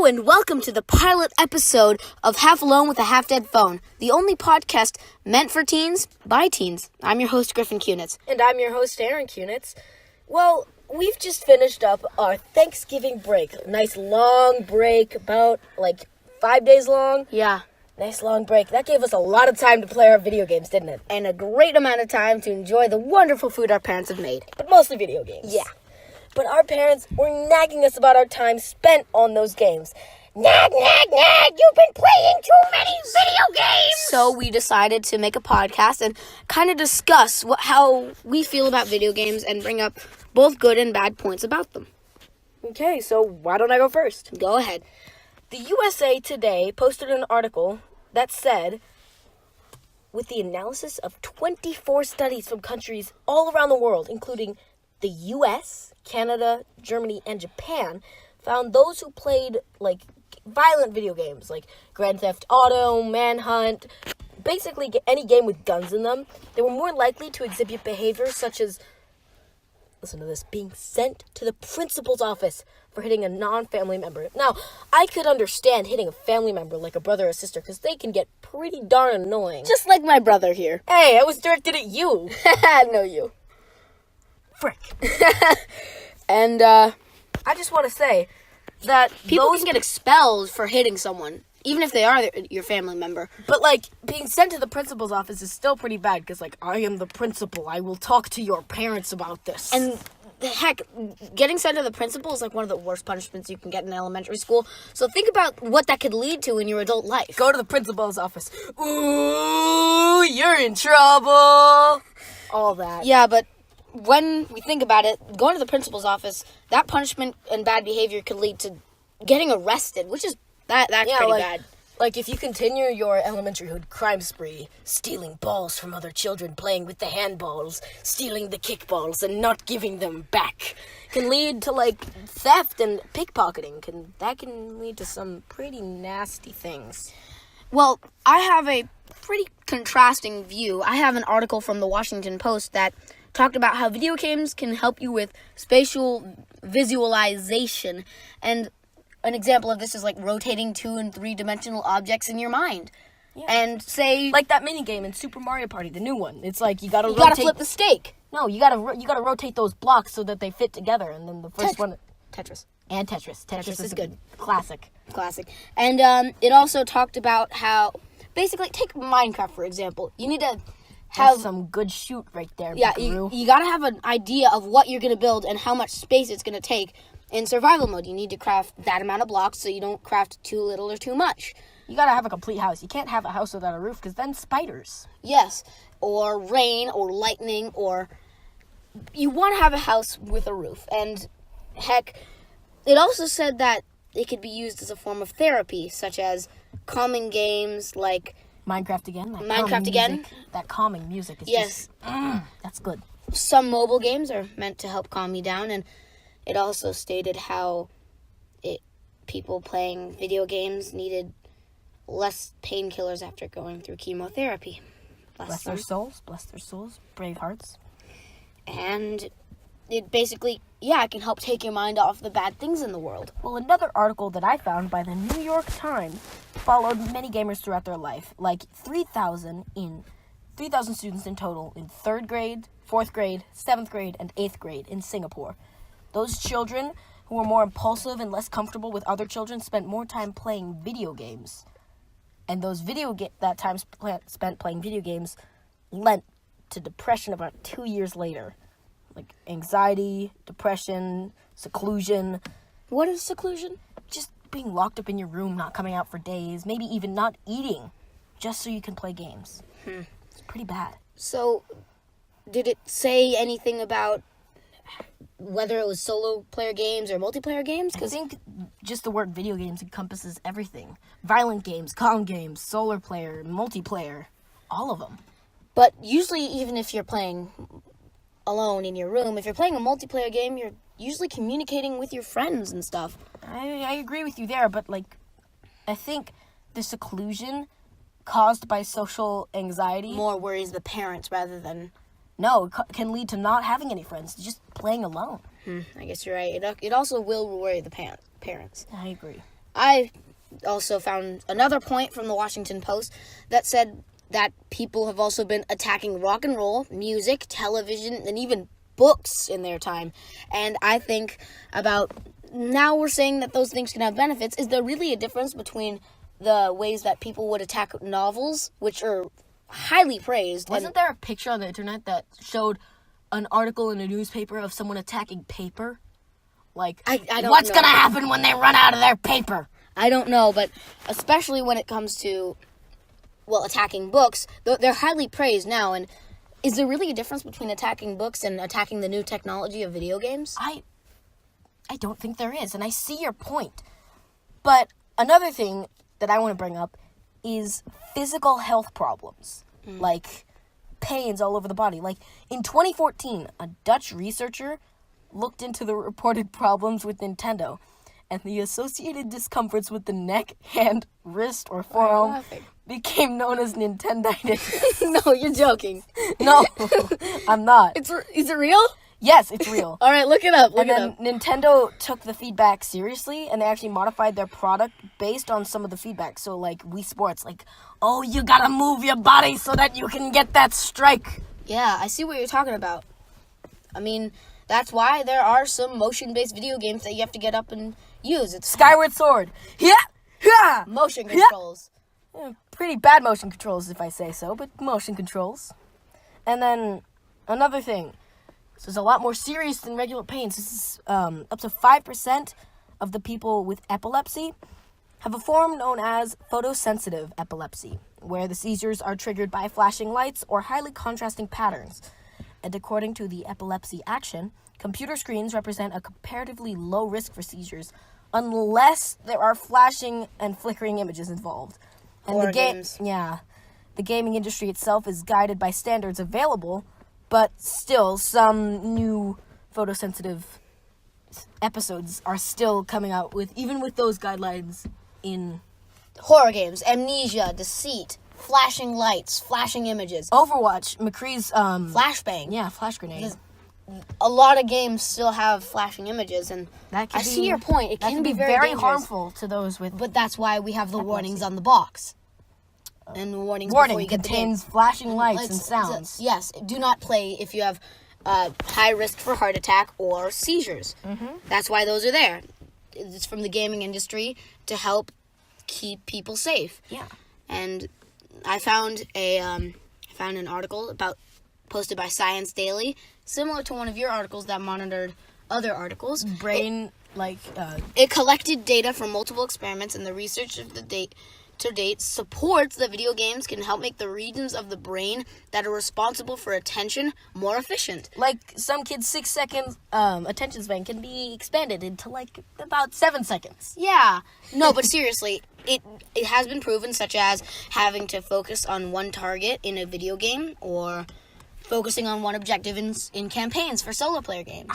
Hello and welcome to the pilot episode of Half Alone with a Half Dead Phone, the only podcast meant for teens by teens. I'm your host, Griffin Kunitz. And I'm your host, Aaron Kunitz. Well, we've just finished up our Thanksgiving break. Nice long break, about 5 days long. Yeah. Nice long break. That gave us a lot of time to play our video games, didn't it? And a great amount of time to enjoy the wonderful food our parents have made. But mostly video games. Yeah. But our parents were nagging us about our time spent on those games. Nag, nag, nag! You've been playing too many video games! So we decided to make a podcast and kind of discuss how we feel about video games and bring up both good and bad points about them. Okay, so why don't I go first? Go ahead. The USA Today posted an article that said, with the analysis of 24 studies from countries all around the world, including the US, Canada, Germany, and Japan, found those who played, violent video games, like Grand Theft Auto, Manhunt, basically any game with guns in them, they were more likely to exhibit behaviors such as, listen to this, being sent to the principal's office for hitting a non-family member. Now, I could understand hitting a family member like a brother or sister, because they can get pretty darn annoying. Just like my brother here. Hey, I was directed at you. No, you. Frick. And, I just want to say that people can get expelled for hitting someone, even if they are your family member. But, being sent to the principal's office is still pretty bad, because, I am the principal. I will talk to your parents about this. And, heck, getting sent to the principal is, one of the worst punishments you can get in elementary school. So think about what that could lead to in your adult life. Go to the principal's office. Ooh, you're in trouble. All that. Yeah, but when we think about it, going to the principal's office, that punishment and bad behavior could lead to getting arrested, which is, that's pretty bad. If you continue your elementary hood crime spree, stealing balls from other children, playing with the handballs, stealing the kickballs, and not giving them back, can lead to, theft and pickpocketing. That can lead to some pretty nasty things. Well, I have a pretty contrasting view. I have an article from the Washington Post that talked about how video games can help you with spatial visualization, and an example of this is rotating 2- and 3-dimensional objects in your mind. Yeah. And say, that mini game in Super Mario Party, the new one. It's you gotta you rotate. gotta flip the steak. No, you gotta rotate those blocks so that they fit together, and then the first one. Tetris. And Tetris. Tetris is good. Classic. And it also talked about how, basically, take Minecraft for example. You need to have some good shoot right there. Yeah, you gotta have an idea of what you're gonna build and how much space it's gonna take. In survival mode, you need to craft that amount of blocks so you don't craft too little or too much. You gotta have a complete house. You can't have a house without a roof, because then spiders. Yes, or rain, or lightning, or you want to have a house with a roof. And heck, it also said that it could be used as a form of therapy, such as calming games like Minecraft again. That calming music is yes, just, that's good. Some mobile games are meant to help calm you down, and it also stated how people playing video games needed less painkillers after going through chemotherapy. Bless their souls, brave hearts. And it basically, it can help take your mind off the bad things in the world. Well, another article that I found by the New York Times followed many gamers throughout their life, 3,000 students in total in 3rd grade, 4th grade, 7th grade, and 8th grade in Singapore. Those children who were more impulsive and less comfortable with other children spent more time playing video games. And those that time spent playing video games led to depression about 2 years later. Anxiety, depression, seclusion. What is seclusion? Just being locked up in your room, not coming out for days, maybe even not eating, just so you can play games. It's pretty bad. So, did it say anything about whether it was solo player games or multiplayer games? I think just the word video games encompasses everything. Violent games, calm games, solo player, multiplayer, all of them. But usually, even if you're playing alone in your room, if you're playing a multiplayer game, you're usually communicating with your friends and stuff. I agree with you there, but I think the seclusion caused by social anxiety more worries the parents rather than No, it can lead to not having any friends, just playing alone. I guess you're right. It also will worry the parents. I agree. I also found another point from the Washington Post that said that people have also been attacking rock and roll, music, television, and even books in their time. And I think about, now we're saying that those things can have benefits. Is there really a difference between the ways that people would attack novels, which are highly praised? Wasn't there a picture on the internet that showed an article in a newspaper of someone attacking paper? Like, I don't what's know. going to happen when they run out of their paper? I don't know, but especially when it comes to, well, attacking books, they're highly praised now. And is there really a difference between attacking books and attacking the new technology of video games? I don't think there is, and I see your point. But another thing that I want to bring up is physical health problems, like pains all over the body. Like, in 2014, a Dutch researcher looked into the reported problems with Nintendo, and the associated discomforts with the neck, hand, wrist, or forearm became known as Nintenditis. No, you're joking. No, I'm not. Is it real? Yes, it's real. All right, look it up. And then Nintendo took the feedback seriously, and they actually modified their product based on some of the feedback. So, like, Wii Sports, like, oh, you gotta move your body so that you can get that strike. Yeah, I see what you're talking about. I mean, that's why there are some motion-based video games that you have to get up and use. It's Skyward Sword. Yeah. motion controls. Pretty bad motion controls, if I say so, but motion controls. And then another thing. This is a lot more serious than regular pains. This is up to 5% of the people with epilepsy have a form known as photosensitive epilepsy, where the seizures are triggered by flashing lights or highly contrasting patterns. And according to the Epilepsy Action, computer screens represent a comparatively low risk for seizures unless there are flashing and flickering images involved. And Horror games. Yeah. The gaming industry itself is guided by standards available, but still, some new photosensitive episodes are still coming out even with those guidelines in Horror games, Amnesia, Deceit, flashing lights, flashing images, Overwatch. McCree's flashbang. yeah, flash grenade. A lot of games still have flashing images, and That can I see your point. It That can be very dangerous, harmful to those with. but that's why we have the warnings on the box. And warnings Warning before you get the game. contains flashing lights and sounds. Yes, do not play if you have high risk for heart attack or seizures. That's why those are there. It's from the gaming industry to help keep people safe. Yeah. And I found an article posted by Science Daily, similar to one of your articles that monitored other articles. It collected data from multiple experiments, and the research of the to date supports that video games can help make the regions of the brain that are responsible for attention more efficient. Like some kids' 6 seconds attention span can be expanded into like about 7 seconds. Yeah. No, but seriously, it has been proven, such as having to focus on one target in a video game or focusing on one objective in campaigns for solo player games.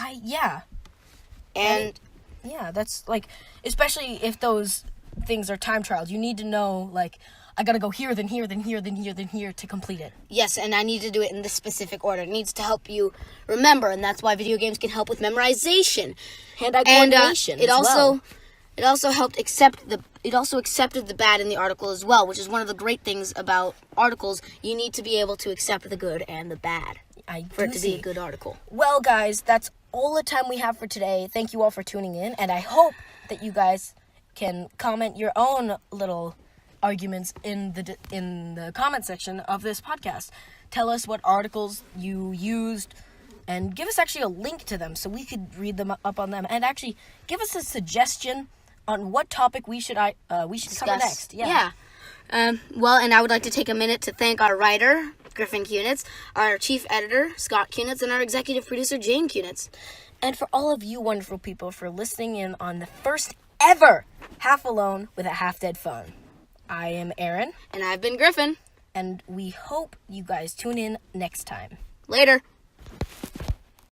And Yeah, that's like, especially if those things are time trials, you need to know, like, I gotta go here, then here, then here, then here, then here to complete it. yes, and I need to do it in this specific order. It needs to help you remember, and that's why video games can help with memorization. Hand-eye And coordination it as well. also helped accepted the bad in the article as well, which is one of the great things about articles. You need to be able to accept the good and the bad for it to be a good article. Well, guys, that's all the time we have for today. Thank you all for tuning in, and I hope that you guys can comment your own little arguments in the comment section of this podcast. Tell us what articles you used, and give us actually a link to them so we could read them up on them, and actually give us a suggestion on what topic we should cover next. Yeah. Well, and I would like to take a minute to thank our writer, Griffin Kunitz, our chief editor, Scott Kunitz, and our executive producer, Jane Kunitz. And for all of you wonderful people for listening in on the first ever Half Alone with a Half Dead Phone. I am Aaron. And I've been Griffin. And we hope you guys tune in next time. Later.